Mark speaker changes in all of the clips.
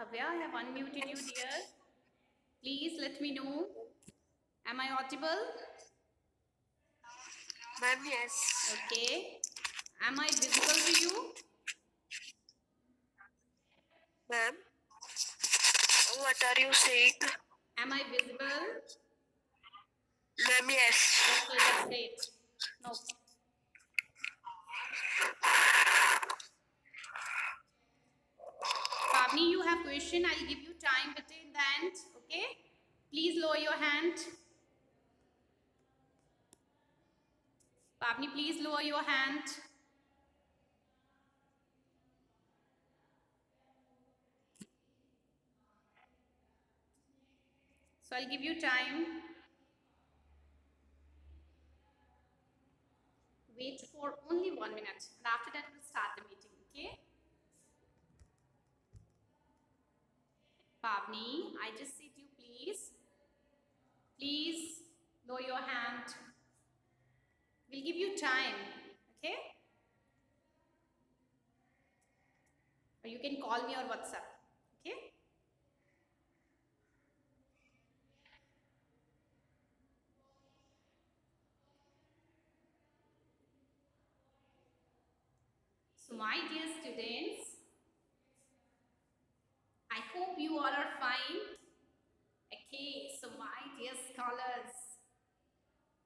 Speaker 1: Bhavya, I have unmuted you, dear. Please let me know. Am I audible?
Speaker 2: Ma'am, yes.
Speaker 1: Okay. Am I visible to you?
Speaker 2: Ma'am, what are you saying?
Speaker 1: Am I visible?
Speaker 2: Ma'am, yes.
Speaker 1: Okay, that's great. No. Pavni, you have question. I'll give you time between the end. Okay. Please lower your hand. Pavni, please lower your hand. So I'll give you time. Wait for only 1 minute. And after that, we'll start the meeting. Okay. Pavni, I just said you please. Please lower your hand. We'll give you time. Okay. Or you can call me or WhatsApp. Okay. So my dear students, I hope you all are fine. Okay, so my dear scholars,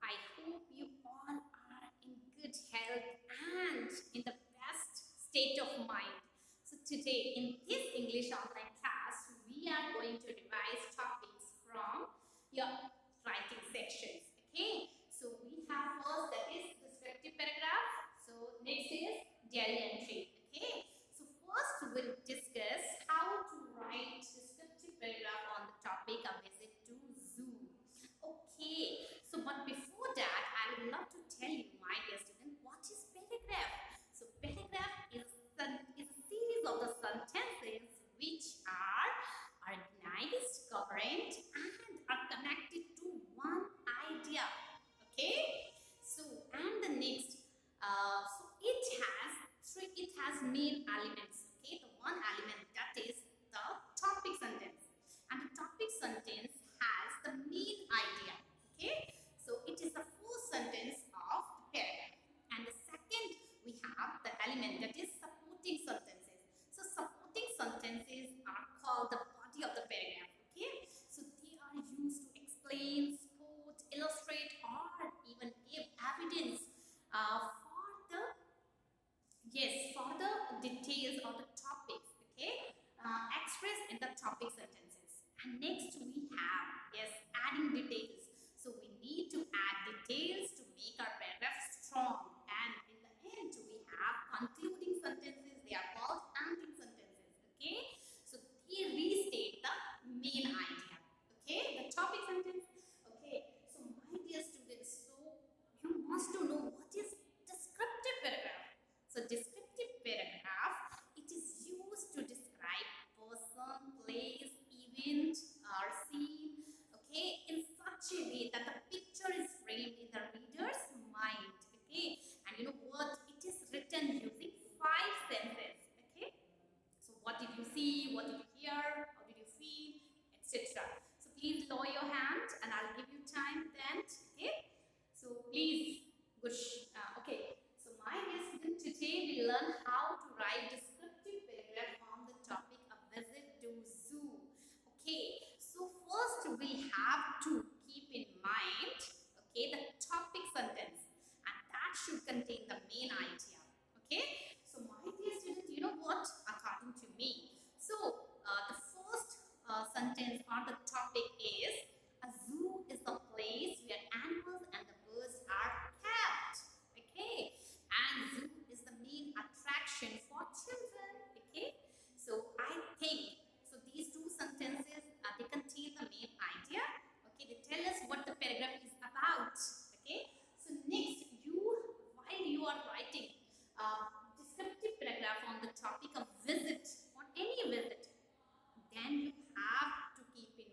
Speaker 1: I hope you all are in good health and in the best state of mind. So today in this English online class, we are going to revise topics from your writing sections. Okay, so we have first that is descriptive paragraph. So next is diary entry. Okay, so first we'll discuss how to write descriptive paragraph on the topic of visit to zoo. Okay, so but before that, I would love to tell you, my dear student, what is paragraph? So paragraph is a series of the sentences which are organized, coherent, and are connected to one idea. Okay, so and the next, so it has main elements. Okay, the one element that is the topic sentence, and the topic sentence has the main idea. Okay, so it is the first sentence of the paragraph, and the second we have the element that is supporting sentences. So supporting sentences are called the body of the paragraph. Okay, so they are used to explain, support, illustrate, or even give evidence for the for the details or the topics. Okay, expressed in the topic sentences. And next we have adding details. So we need to add details to make our paragraph strong. And in the end we have concluding sentences. They are called ending sentences. Okay, so they restate the main idea. Okay, the topic sentence. Okay, so my dear students, so you must to know what is descriptive paragraph. So descriptive paragraph, it is used to describe person, place, event, or scene, okay, in such a way that the picture is framed in the reader's mind, okay. And you know what? It is written using 5 senses, okay. So what did you see? What did you hear? How did you feel? Etc. So please lower your hand, and I'll give you time then, okay. So please, Gush. Okay. So my dear student, today we learn how to write descriptive paragraph on the topic of visit to zoo. Okay. So first we have to keep in mind, okay, the topic sentence, and that should contain the main idea. Okay. So my dear student, you know what? According to me, so the first sentence or the topic is a zoo is a place where animals and the birds are kept. Okay, and zoo is the main attraction for children. Okay, so I think so. These two sentences they contain the main idea. Okay, they tell us what the paragraph is about. Okay, so next while you are writing descriptive paragraph on the topic of visit or any visit, then you have to keep in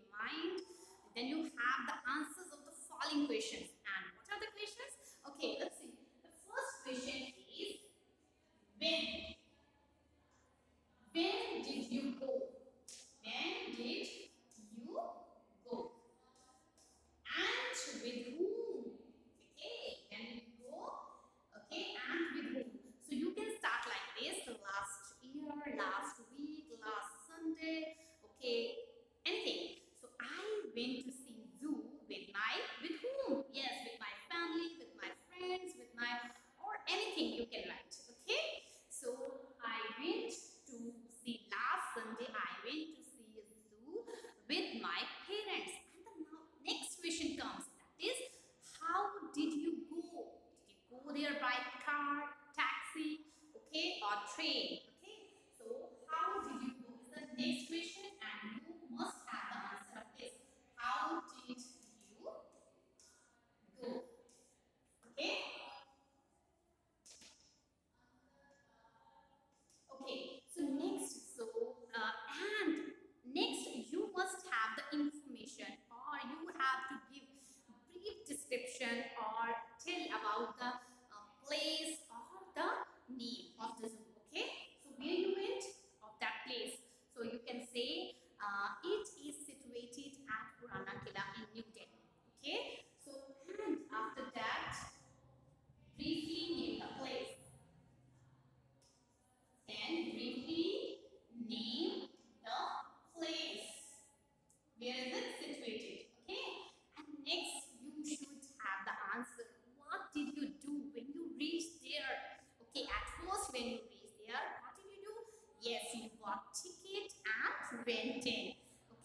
Speaker 1: went in.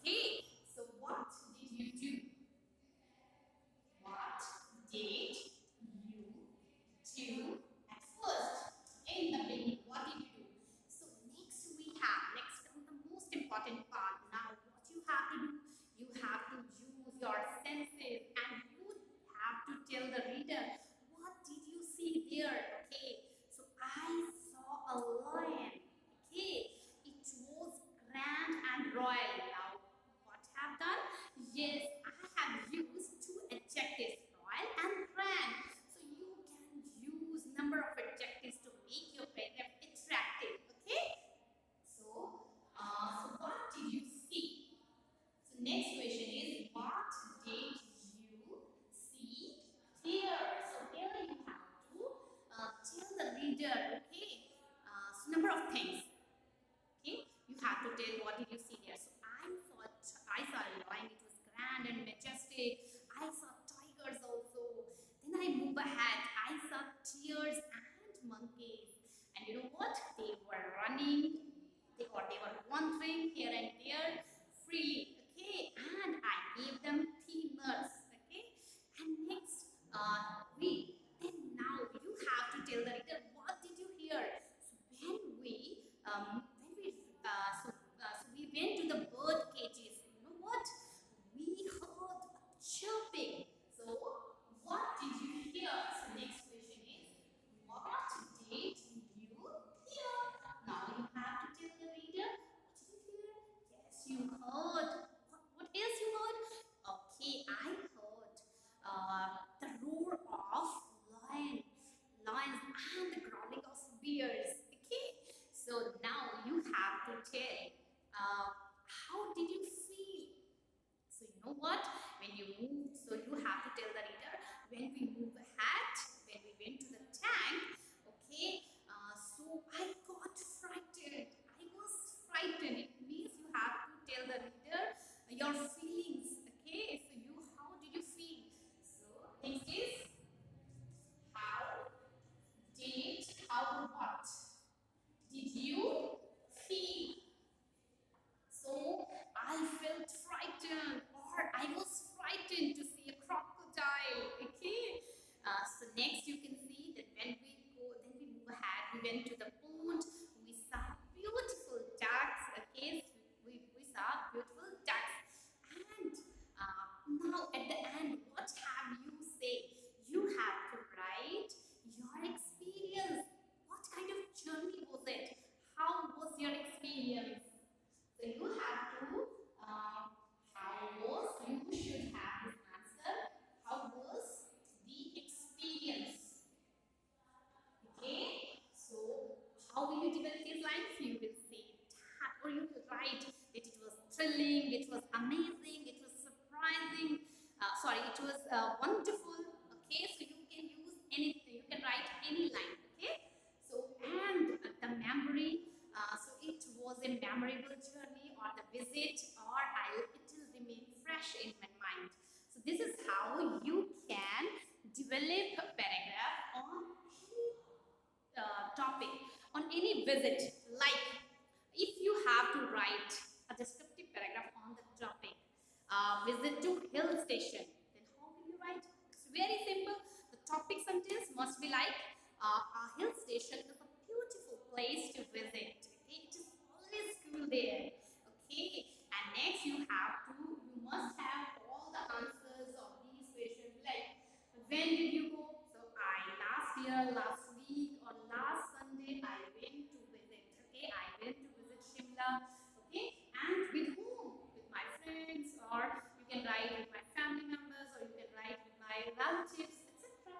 Speaker 1: Okay, so what did you do? What did you do at first? In the beginning, what did you do? So next comes the most important part. Now, what you have to do? You have to use your senses and you have to tell the reader what did you see there. Okay, so I saw a lion. Okay, it was grand and royal. Now, what have done? Yes, I have used two adjectives, royal and grand. So you can use number of adjectives to make your paragraph attractive. Okay. So what did you see? So next question is what did you see here? So here you have to tell the reader. Okay. So number of things. Okay, you have to tell what did you see there. So I saw a lion. It was grand and majestic. I saw tigers also. Then I move ahead. I saw deers and monkeys. And you know what? They were running. They were wandering here and there freely. Okay, and I gave them peanuts. Okay, and next then now you have to tell the reader what did you hear. So we went to the bird cages. You know what? We heard chirping. So what did you hear? So next question is what did you hear? Now you have to tell the reader what did you hear? Yes, you heard. What else you heard? Okay, I heard the roar of lions and the growling of bears. Okay, so now you have to tell how did you feel. So you know what? When you move, so you have to tell the reader when we move ahead, when we went to the tank. Okay, so I got frightened. I was frightened. It means you have to tell the reader your feelings. Okay, so how did you feel? So next is how what did you feel? So I felt frightened, or I was frightened to see a crocodile. Okay. So next you can see that then we move ahead. We went to the pond. We saw beautiful ducks. Okay. So we saw beautiful ducks. And now at the end, what have you say? You have to write your experience. What kind of journey was it? How was your experience? So you have to, you should have this answer. How was the experience? Okay, so how will you develop these lines? You will say that, or you will write that it was thrilling, it was amazing, it was surprising, it was wonderful. Okay, so you can use anything, you can write any line. Okay, so and the memory, so it was a memorable journey or the visit, or it will remain fresh in my mind. So this is how you can develop a paragraph on any topic, on any visit. Like if you have to write a descriptive paragraph on the topic, visit to hill station, then how will you write? It's very simple. The topic sentence must be like a hill station is a beautiful place to visit. Okay, it is always cool there. Okay, and next you must have all the answers of these questions like when did you go? So last year, last week, or last Sunday I went to visit. Okay, I went to visit Shimla. Okay, and with whom? With my friends, or you can write with my family members, or you can write with my relatives, etc.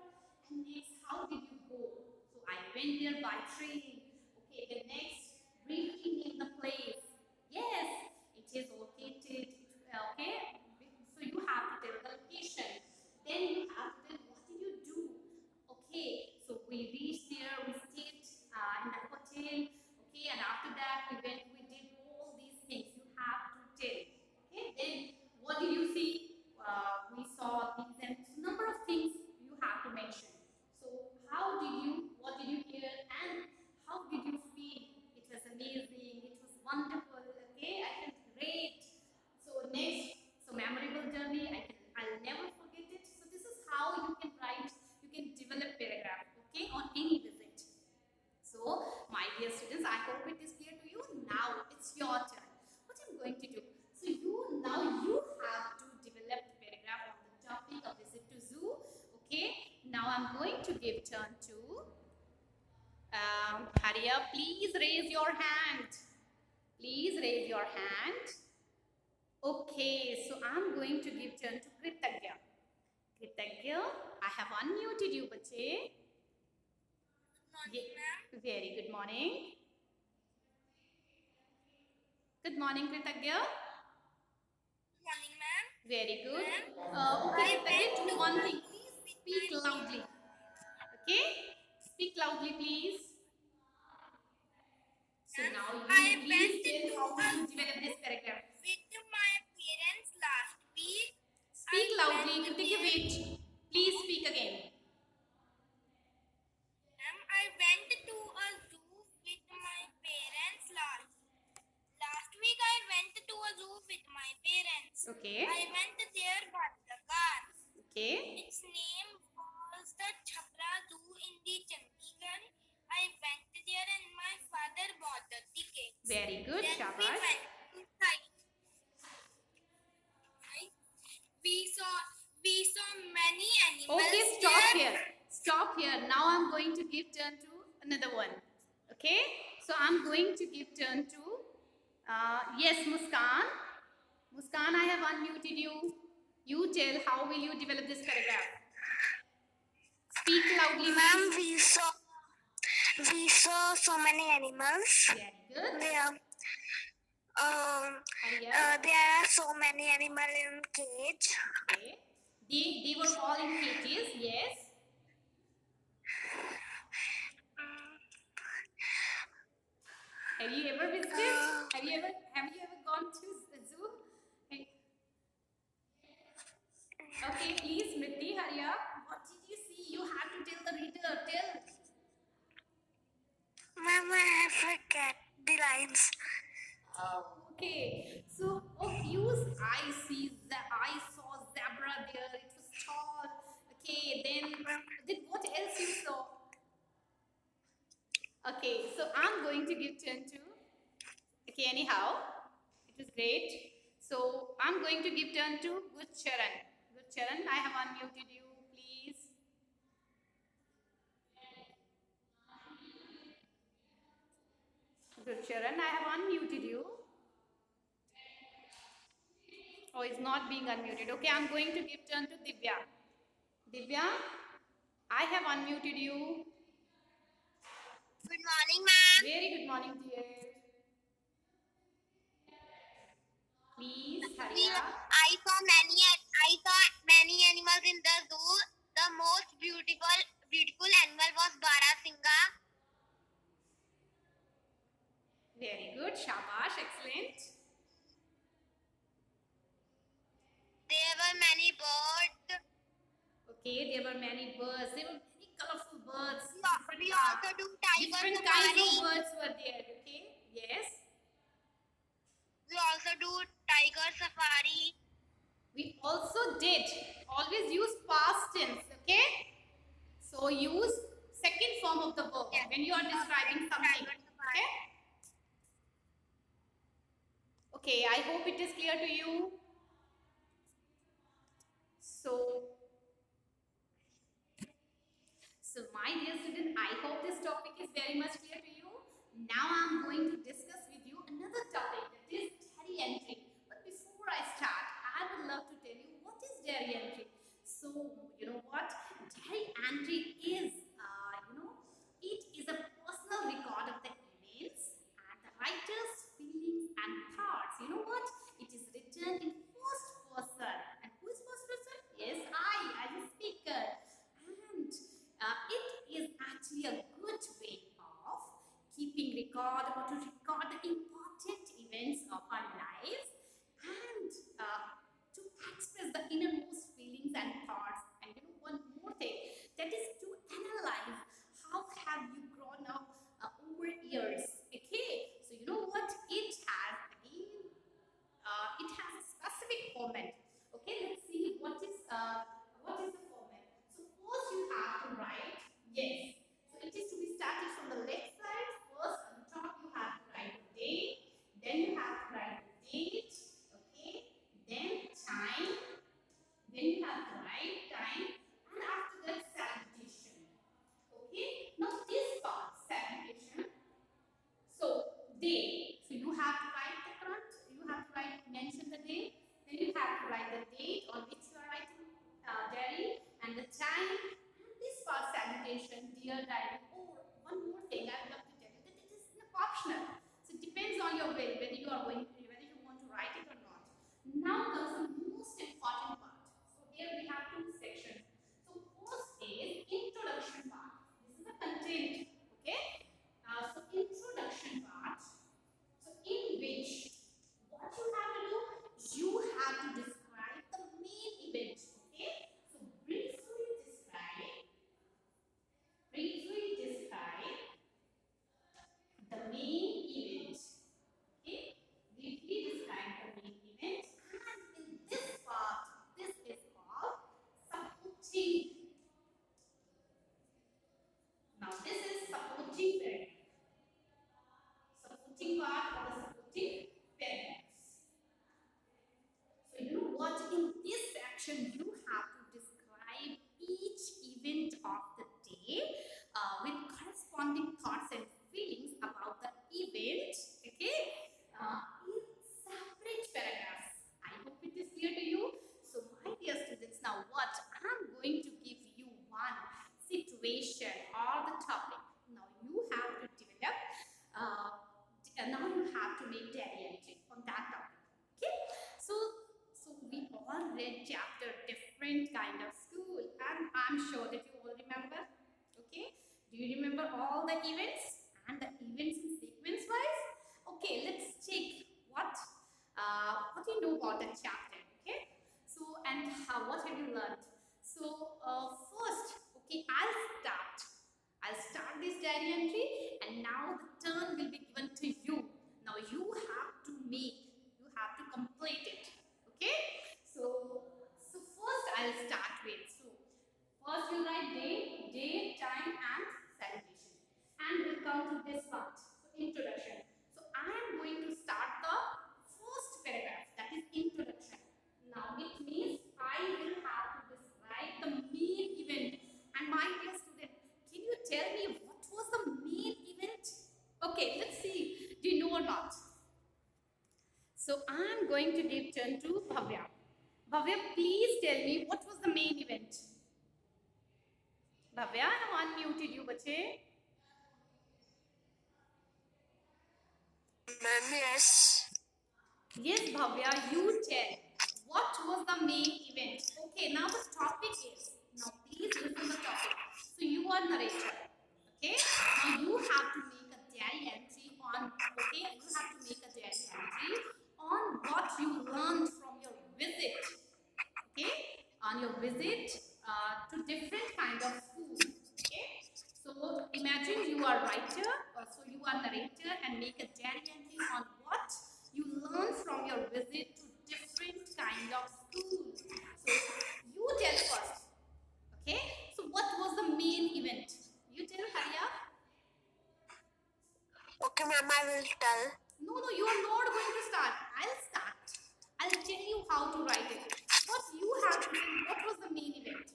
Speaker 1: And next, how did you go? So I went there by train. Okay, the next, briefly name the place. Yes, it is located. Okay, so you have to tell the location. Then you have to tell what did you do. Okay, so we reached there, we stayed in the hotel. Okay, and after that we did all these things. You have to tell. Okay, then what did you see? We saw these and number of things you have to mention. So what did you hear, and turn to hurry up, please raise your hand. Please raise your hand. Okay, so I'm going to give turn to Kritagya. Kritagya, I have unmuted you, bache. Very good morning. Good morning, Kritagya.
Speaker 2: Morning, ma'am.
Speaker 1: Very good. Okay, Kritagya, do one thing. Please speak loudly. Okay? Speak loudly, please. So now you please tell how will you develop this paragraph.
Speaker 2: With my parents last week.
Speaker 1: Speak loudly. Kritagya, wait. Please speak again.
Speaker 2: Ma'am, I went to a zoo with my parents last week. I went to a zoo with my parents.
Speaker 1: Okay.
Speaker 2: I went there by the car.
Speaker 1: Okay.
Speaker 2: Its name was the Chhapra Zoo in the Chandigarh. I went there and my father bought the tickets.
Speaker 1: Very good.
Speaker 2: Then we
Speaker 1: Shabash.
Speaker 2: went inside. Right? We saw many animals.
Speaker 1: Okay, stop
Speaker 2: there.
Speaker 1: here. Stop here. Now I'm going to give turn to another one. Okay? So I'm going to give turn to yes, Muskan. Muskan, I have unmuted you. You tell how will you develop this paragraph. Speak loudly,
Speaker 2: Ma'am,
Speaker 1: ma'am.
Speaker 2: we saw so many animals.
Speaker 1: Very good.
Speaker 2: There
Speaker 1: Hurry up.
Speaker 2: are so many animals in cage.
Speaker 1: Okay. They were all in cages. Yes. Have you ever visited? Have you ever gone to the zoo? Okay, please, Smriti, hurry up. What did you see? You have to tell the reader. Tell.
Speaker 2: Ma'am, I forget the lines.
Speaker 1: Okay. So, I saw zebra there. It was tall. Okay. Then what else you saw? Okay. So I'm going to give turn to. Okay. Anyhow, it was great. So I'm going to give turn to Good Charan. Good Charan, I have unmuted you. Please. Good Charan, I have unmuted you. Oh, it's not being unmuted. Okay, I'm going to give turn to Divya. Divya, I have unmuted you.
Speaker 2: Good morning, ma'am.
Speaker 1: Very good morning, dear. Please hurry up.
Speaker 2: I saw many animals in the zoo. The most beautiful animal was Barasingha.
Speaker 1: Very good. Shabash. Excellent.
Speaker 2: There were many birds.
Speaker 1: Okay, there were many birds. There were very colorful birds.
Speaker 2: We also do tiger
Speaker 1: Different
Speaker 2: safari.
Speaker 1: kinds of birds were there. Okay. Yes.
Speaker 2: We also do tiger safari.
Speaker 1: We also did. Always use past tense. Okay. So use second form of the verb
Speaker 2: Yes.
Speaker 1: when you are describing something. Okay. Okay. I hope it is clear to you. So my dear student, I hope this topic is very much clear to you. Now I'm going to discuss with you another topic, that is diary entry. But before I start, I would love to tell you what is diary entry. So you know what? Diary entry is, it is a personal record of the events and the writer's feelings and thoughts. You know what? It is written in first person. And who is first person? Yes, I as a speaker. And it is actually a good way of keeping record or to record the important events of our lives section, you have to describe each event of the day with corresponding thoughts and feelings about the event, okay, in separate paragraphs. I hope it is clear to you. So, my dear students, now what? I'm going to give you one situation or the topic. Now, you have to develop, now you have to make diary entry on that topic. Okay, so we all read chapter different kind of school, and I'm sure that you all remember. Okay, do you remember all the events and the events in sequence wise? Okay, let's check what you know about the chapter. Okay, so and what have you learned? So first, okay, I'll start this diary entry, and now the turn will be given to you. Now you have to complete it. Okay? So first I'll start with. So first you write day, time, and celebration. And we'll come to this part. So introduction. So I am going to start the first paragraph, that is introduction. Now it means I will have to describe the main event. And my dear student, can you tell me what was the main event? Okay, let's see. Do you know or not? So I'm going to give turn to Bhavya. Bhavya, please tell me what was the main event? Bhavya, I have unmuted you, bache.
Speaker 2: Ma'am, yes.
Speaker 1: Yes, Bhavya, you tell. What was the main event? Okay, now the topic is. Now please listen the topic. So you are narrator. Okay, now you have to make a diary entry on. Okay, you have to make a diary entry on what you learned from your visit. Okay, on your visit to different kind of food. Okay, so imagine you are writer, so you are narrator, and make a diary entry on what you learned from your visit to different kind of schools. So you tell first. Okay, so what was the main event? You tell, Harya.
Speaker 2: Okay, ma'am, I will tell.
Speaker 1: No, you are not going to start. I'll start. I'll tell you how to write it. What you have to tell, what was the main event?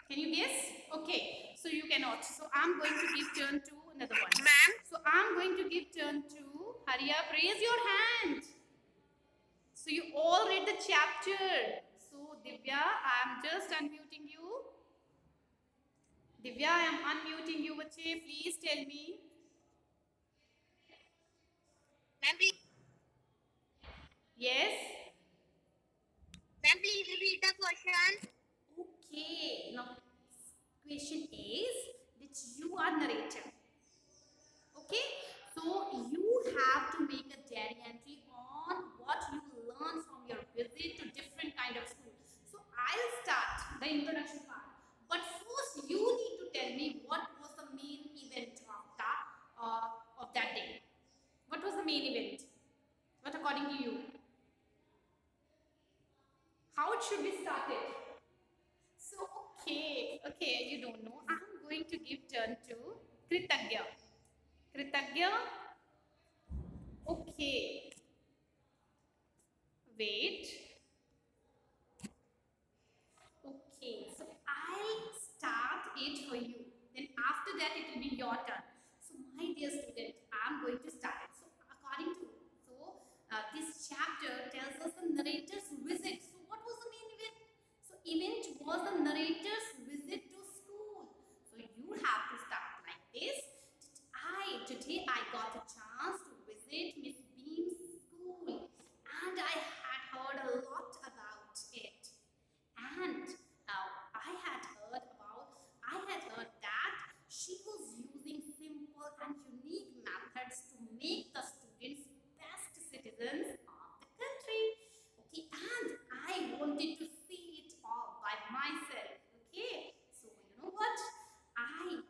Speaker 1: Can you guess? Okay, so you cannot. So I'm going to give turn to another one.
Speaker 2: Ma'am?
Speaker 1: So I'm going to give turn to Harya. Raise your hand. So you all read the chapter. So Divya, I'm just unmuting you. Divya, I am unmuting you, bache. Please tell me.
Speaker 2: Ma'am, please.
Speaker 1: Yes?
Speaker 2: Ma'am, please repeat the question.
Speaker 1: Okay. Now, question is that you are narrator. Okay? So you have to make a diary entry on what you learned from your visit to different kind of schools. So I'll start the introduction part. But first you need to tell me what was the main event of that day. What was the main event? What according to you? How it should be started? So okay, you don't know. I'm going to give turn to Kritagya. Kritagya? Okay. Wait. Okay, so I'll start it for you. Then after that it will be your turn. So my dear student, I'm going to start it. So according to, this chapter tells us the narrator's visit. So what was the main event? So event was the narrator's visit to school. So you have to start like this. Today I got a chance to visit Miss Beam's school, and I had heard a lot about it. And I had heard that she was using simple and unique methods to make the students best citizens of the country. Okay, and I wanted to see it all by myself. Okay, so you know what? I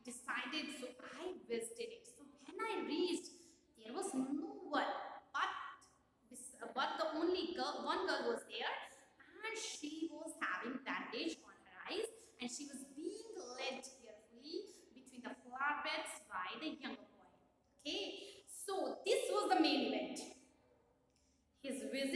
Speaker 1: decided, so I visited it. So when I reached, there was no one, but the only girl, one girl was there, and she was having bandage on her eyes, and she was being led carefully between the flower beds by the younger boy. Okay, so this was the main event. His visit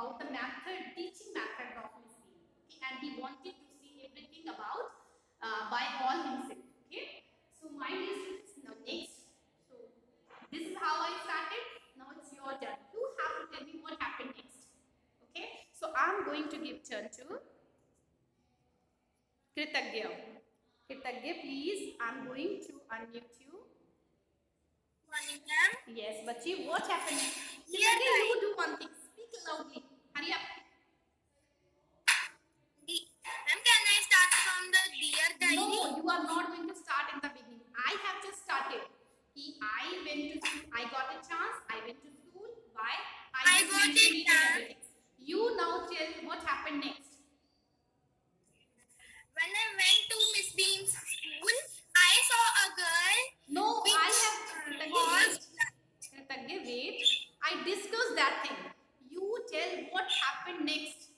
Speaker 1: about the method, teaching method of Miss Bean. Okay, and he wanted to see everything about by all himself. Okay, so my dear students, now next. So this is how I started. Now it's your turn. You have to tell me what happened next. Okay, so I'm going to give turn to Kritagya. Kritagya, please. I'm going to unmute you.
Speaker 2: Morning, ma'am.
Speaker 1: Yes, Bachi, what happened next?
Speaker 2: Dear
Speaker 1: Kritagya, you
Speaker 2: guide.
Speaker 1: do one thing. Speak loudly. Hurry up.
Speaker 2: Ma'am, can I start from the dear diary?
Speaker 1: No, you are not going to start in the beginning. I have just started. I went to school. I got a chance. I went to school. Why?
Speaker 2: I
Speaker 1: just
Speaker 2: got
Speaker 1: mentioned
Speaker 2: it
Speaker 1: it and
Speaker 2: done.
Speaker 1: everything. You now tell what happened next.
Speaker 2: When I went to Miss Beam's school, I saw a girl.
Speaker 1: No,
Speaker 2: which
Speaker 1: I have. Kritagya,
Speaker 2: was
Speaker 1: wait. Kritagya, wait. I discussed that thing. You tell what happened next.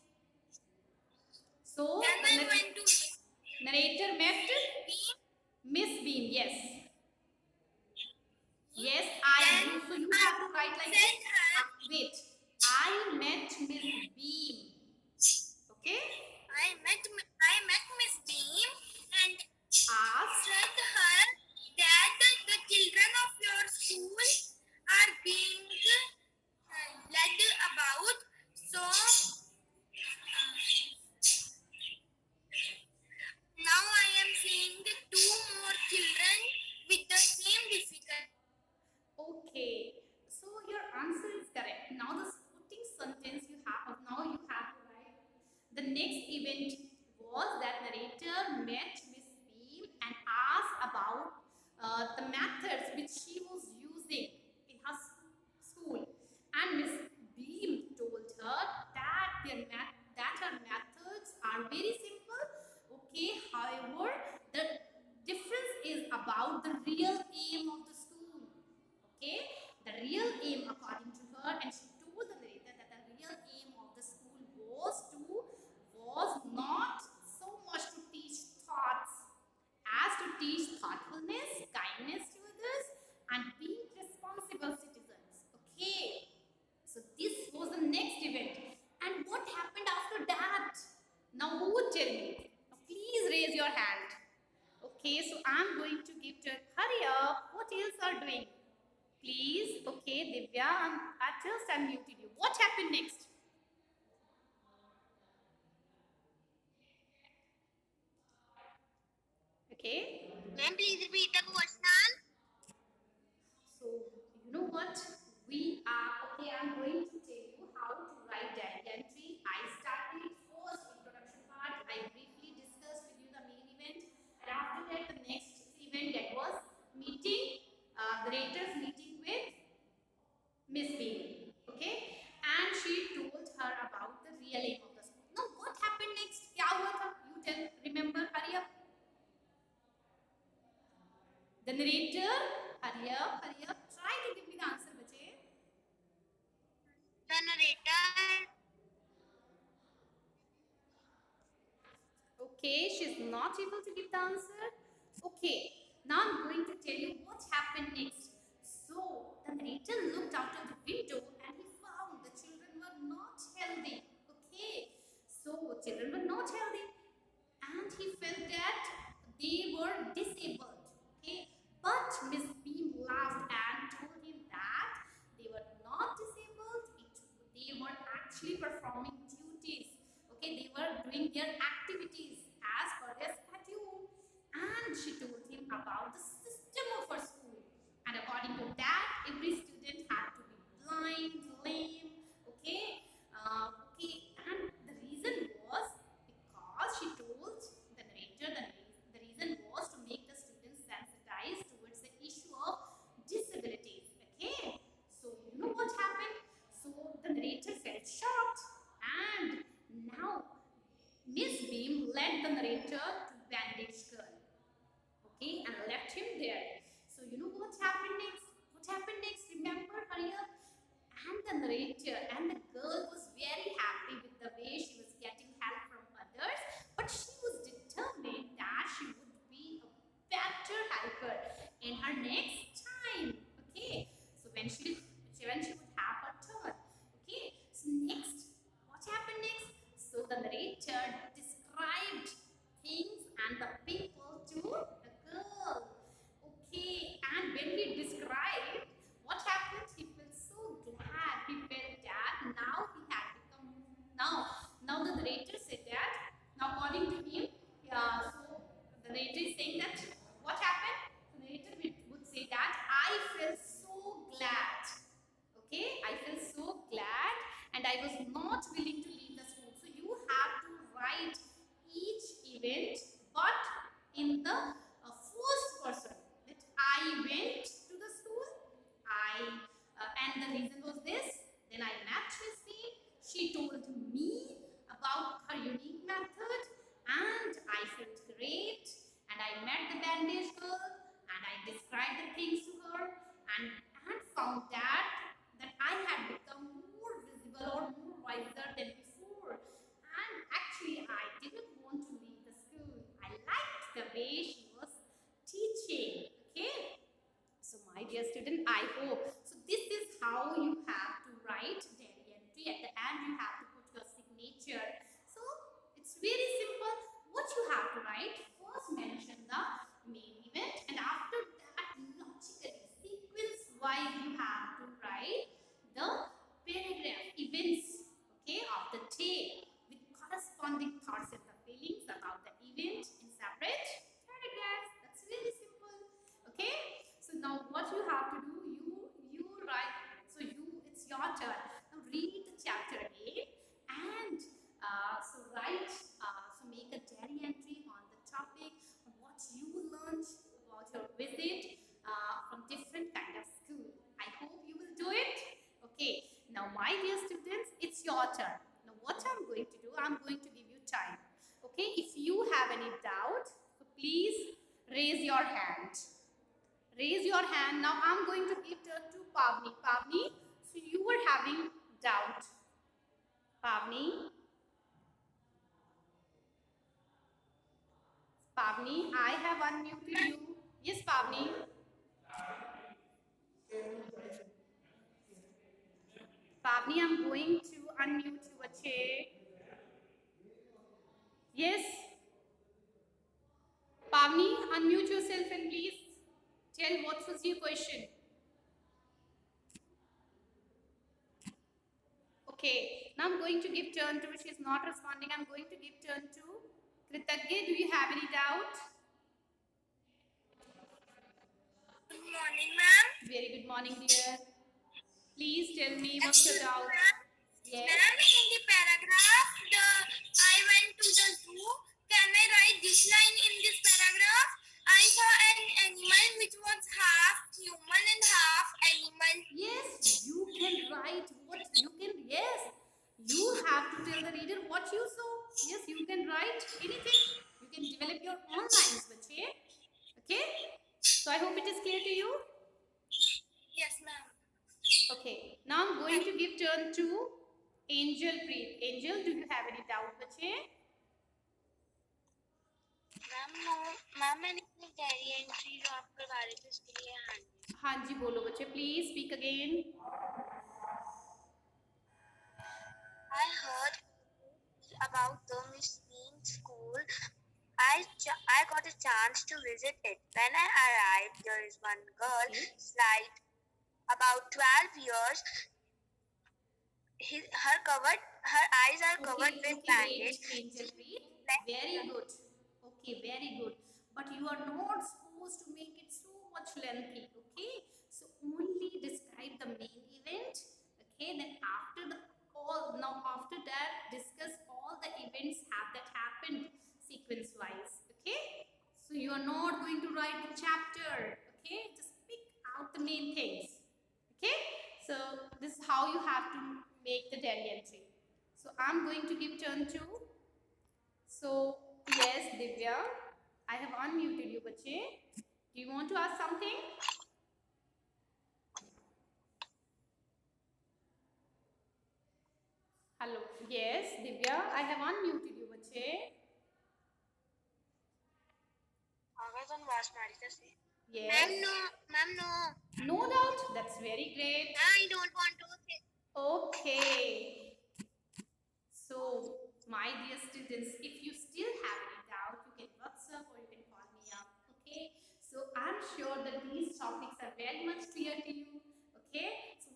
Speaker 1: So,
Speaker 2: Then
Speaker 1: the
Speaker 2: I went to Miss
Speaker 1: narrator met
Speaker 2: Beam.
Speaker 1: Miss Bean. Yes. Yes, I do. So you have to write like this.
Speaker 2: Said her.
Speaker 1: Wait. I met Miss Beam. Okay?
Speaker 2: I met Miss Beam and
Speaker 1: Asked.
Speaker 2: said her that the children of your school are being led about. So now I am seeing two more children with the same difficulty.
Speaker 1: Okay. So your answer is correct. Now the supporting sentence you have. Now you have to write. The next event was that narrator met Miss Beam and asked about the methods which she was using in her school. And Miss Beam told her that her methods are very simple. Okay, however, the difference is about the real aim of the school. Okay, the real aim according to her, and she told the narrator that the real aim of the school was not so much to teach thoughts as to teach thoughtfulness, kindness to others, and being responsible citizens. Okay, so this was the next event. And what happened after that? Now who would tell me? Now please raise your hand. Okay, so I'm going to give to hurry up. What else are doing? Please. Okay, Divya, I just unmuted you. What happened next? Okay.
Speaker 2: Ma'am, please repeat the question.
Speaker 1: So, you know what? We are, okay, I'm going to tell you how to write diary entry. I started first introduction part. I briefly discussed with you the main event. And after that, the next event that was meeting, the narrator's meeting with Miss Bean. Okay? And she told her about the real aim of the school. Now, what happened next? Kya hua tha? You tell, remember, hurry up. The narrator, hurry up, hurry up. Try to give me the answer, bache.
Speaker 2: The narrator.
Speaker 1: Okay, she's not able to give the answer. Okay, now I'm going to tell you what happened next. So, the narrator looked out of the window and he found the children were not healthy. Okay, so children were not healthy and he felt that they were disabled. Okay, but Miss Beam laughed and told him that they were not disabled, they were actually performing duties. Okay, they were doing their activities as per their schedule. And she told him about the system of her school. And according to that, every student had to be blind, lame. Okay, okay, and the reason was because she told the narrator the reason was to make the students sensitized towards the issue of disabilities. Okay, so you know what happened? So the narrator felt shocked, and now Miss Beam led the narrator to Bandage Girl. Okay, and left him there. So you know what happened next? What happened next? Remember, hurry up. And the narrator and the girl was very happy with the way she was getting help from others, but she was determined that she would be a better helper in her next time. Okay, so when she would have her turn. Okay, so next the narrator described things and the people to the girl. Okay, and when he described what happened, he felt so glad. He felt that now he had become now the narrator said that now according to him, so the narrator is saying that what happened? The narrator would say that I felt so glad. Okay, I felt so glad and I was not willing to leave the school. So you have to write each event but in the first person, that I went to the school, and the reason was this. Then I met Christy. She told me about her unique method, and I felt great. And I met the bandage girl, and I described the things to her, and found that I had become more visible or more wiser than before. And actually, I didn't want to leave the school. I liked the way she was teaching. Okay. So my dear student, I hope. So this is how you have to write diary entry. At the end, you have to put your signature. So it's very simple. What you have to write, first mention the main event, and after that, logically, sequence-wise, you have to write the paragraph events, okay, of the day with corresponding thoughts and the feelings about the event in separate paragraphs. That's very simple. Okay. So now what you have to do, you write. So it's your turn. Now read the chapter again and so write. So make a diary entry on the topic of what you learned about your visit from different kind of school. I hope you will do it. Okay. Now my dear students, it's your turn. Now what I'm going to do, I'm going to give you time. Okay. If you have any doubt, so please raise your hand. Raise your hand. Now I'm going to give turn to Pavni. Pavni, so you were having doubt. Pavni. Pavni, I have unmuted you. Yes, Pavni. Pavni, I'm going to unmute you. Ache. Yes. Pavni, unmute yourself and please tell what was your question. Okay, now I'm going to give turn to, she's not responding. I'm going to give turn to Kritagya. Do you have any doubt?
Speaker 2: Good morning, ma'am.
Speaker 1: Very good morning, dear. Please tell me what's your doubt. Yes.
Speaker 2: Ma'am, in the paragraph, I went to the zoo. Can I write this line in this paragraph? I saw an animal which was half human and half animal.
Speaker 1: Yes, you can write what you can. Yes, you have to tell the reader what you saw. Yes, you can write anything. You can develop your own lines, bache. Okay. So I hope it is clear to you.
Speaker 2: Yes, ma'am.
Speaker 1: Okay. Now I'm going to give turn to Angel Preet. Angel, do you have any doubt, bache?
Speaker 2: Ma'am no ma'am मैंने अपनी diary entry जो आप करवा रहे थे उसके लिए
Speaker 1: हाँ जी बोलो बच्चे please speak again
Speaker 2: I heard about the Miss Bean school. I got a chance to visit it. When I arrived, there is one girl, slight, about 12 years. Her eyes are covered with bandage.
Speaker 1: Angel Preet. Very good. Okay, very good. But you are not supposed to make it so much lengthy. Okay, so only describe the main event. Okay, then after after that discuss all the events that happened sequence wise. Okay, so you are not going to write the chapter. Okay, just pick out the main things. Okay, so this is how you have to make the diary entry. So I'm going to give turn to. So yes, Divya, I have unmuted you, bache. Do you want to ask something? Hello. Yes, Divya, I have unmuted you, bache. Yes.
Speaker 2: Ma'am, no.
Speaker 1: No doubt. That's very great.
Speaker 2: I don't want to.
Speaker 1: Okay. So, my dear students, if you still have any doubt, you can WhatsApp or you can call me up. Okay. So I'm sure that these topics are very much clear to you. Okay. So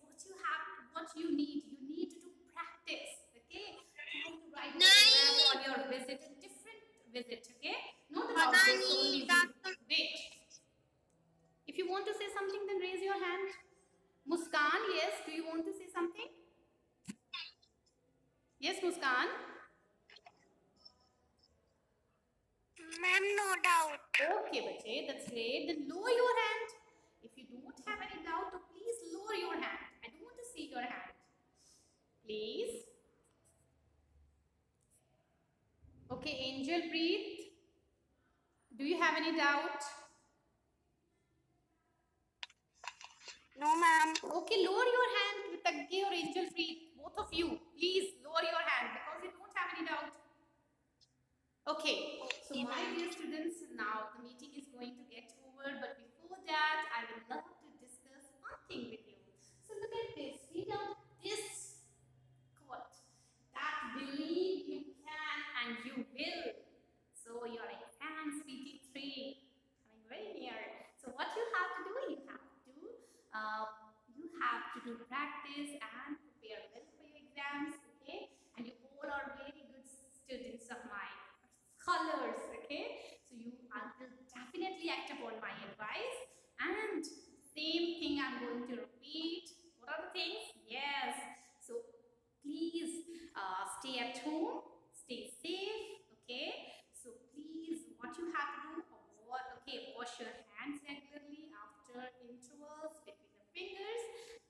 Speaker 1: what you need to do practice. Okay. Try to write the exam on your visit, a different visit. Okay. Not about this only visit. Wait. If you want to say something, then raise your hand. Muskan, yes. Do you want to say something? Yes, Muskan.
Speaker 2: Ma'am, no doubt.
Speaker 1: Okay, bache, that's great. Then lower your hand. If you don't have any doubt, so please lower your hand. I don't want to see your hand. Please. Okay, Angel, breathe. Do you have any doubt?
Speaker 2: No, ma'am.
Speaker 1: Okay, lower your hand, Kritagge or Angel, breathe. Both of you, please lower your hand because you don't have any doubt. Okay, so my dear students, now the meeting is going to get over, but before that, I would love to discuss one thing with you. So look at this, read out this quote, that believe you can and you will. So your exams PT3 coming very near. So what you have to do, you have to do practice and prepare well for your exams, okay? And you all are very good students of mine, scholars, okay? So you will definitely act upon my advice. And same thing I'm going to repeat. What are the things? Yes. So please stay at home, stay safe, okay? So please, what you have to do, wash your hands regularly after intervals between the fingers,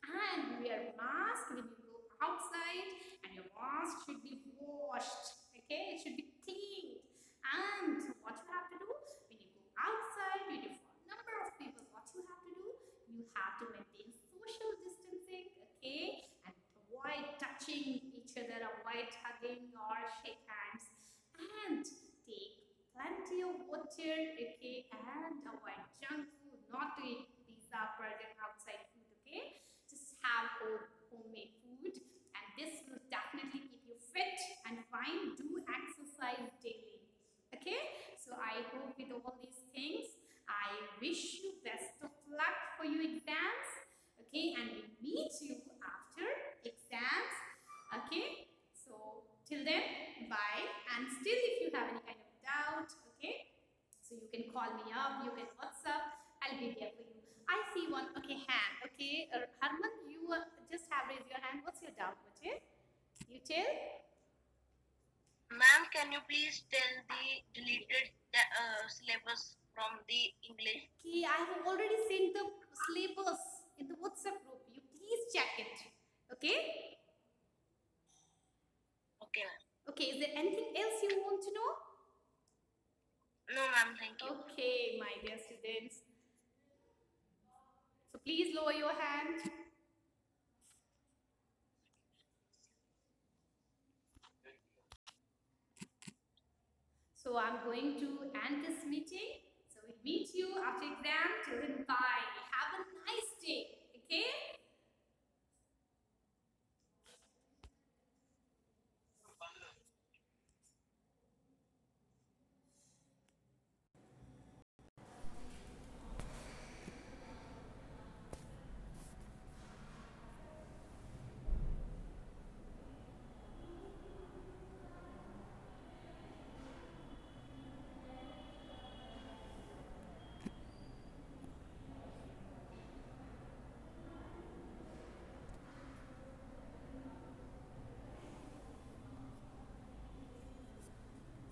Speaker 1: and wear mask when you go outside, and your mask should be washed, okay? It should be cleaned. And what you have to do when you go outside, with a number of people, what you have to do, you have to maintain social distancing, okay? And avoid touching each other, avoid hugging or shake hands, and take plenty of water, okay? And avoid junk food, not to eat pizza, burger, outside food, okay? Just have homemade food, and this will definitely keep you fit and fine. Do exercise daily, okay? So I hope with all these things, I wish you best of luck for your exams, okay? And we meet you after exams, okay? So till then, bye. And still, if you have any kind of doubt, okay, so you can call me up, you can WhatsApp, I'll be there for you. I see one, okay, hand, okay. Harman, you just have raised your hand. What's your doubt, okay? You tell?
Speaker 2: Ma'am, can you please tell the deleted syllabus from the English?
Speaker 1: Okay, I have already sent the syllabus in the WhatsApp group. You please check it, okay?
Speaker 2: Okay, ma'am.
Speaker 1: Okay, is there anything else you want to know?
Speaker 2: No, ma'am, thank you.
Speaker 1: Okay, my dear students. So please lower your hand. So I'm going to end this meeting. So we meet you after exam. Till then, bye. Have a nice day. Okay?